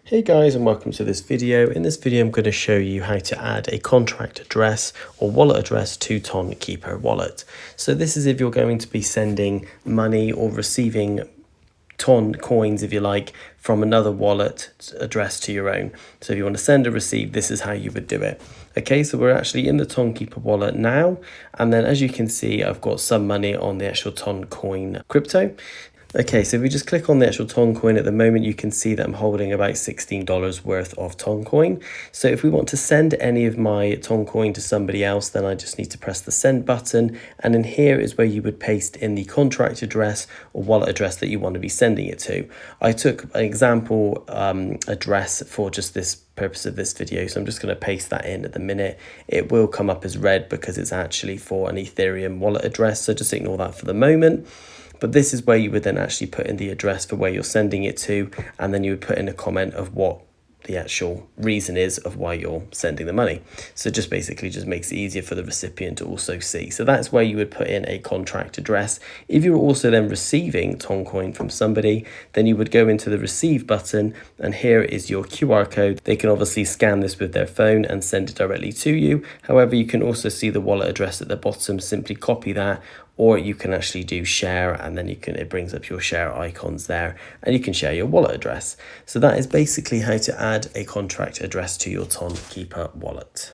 Hey guys, and welcome to this video. In this video I'm going to show you how to add a contract address or wallet address to Tonkeeper wallet. So this is if you're going to be sending money or receiving Ton coins, if you like, from another wallet address to your own. So if you want to send or receive, this is how you would do it. Okay, so we're actually in the Tonkeeper wallet now, and then as you can see, I've got some money on the actual Ton coin crypto. Okay, so if we just click on the actual Toncoin at the moment, you can see that I'm holding about $16 worth of Toncoin. So if we want to send any of my Toncoin to somebody else, then I just need to press the send button. And in here is where you would paste in the contract address or wallet address that you want to be sending it to. I took an example address for just this purpose of this video, so I'm just going to paste that in at the minute. It will come up as red because it's actually for an Ethereum wallet address, so just ignore that for the moment. But this is where you would then actually put in the address for where you're sending it to, and then you would put in a comment of what the actual reason is of why you're sending the money. So just basically just makes it easier for the recipient to also see. So that's where you would put in a contract address. If you're also then receiving Toncoin from somebody, then you would go into the receive button, and here is your QR code. They can obviously scan this with their phone and send it directly to you. However, you can also see the wallet address at the bottom. Simply copy that, or you can actually do share, and then it brings up your share icons there, and you can share your wallet address. So that is basically how to add a contract address to your Tonkeeper wallet.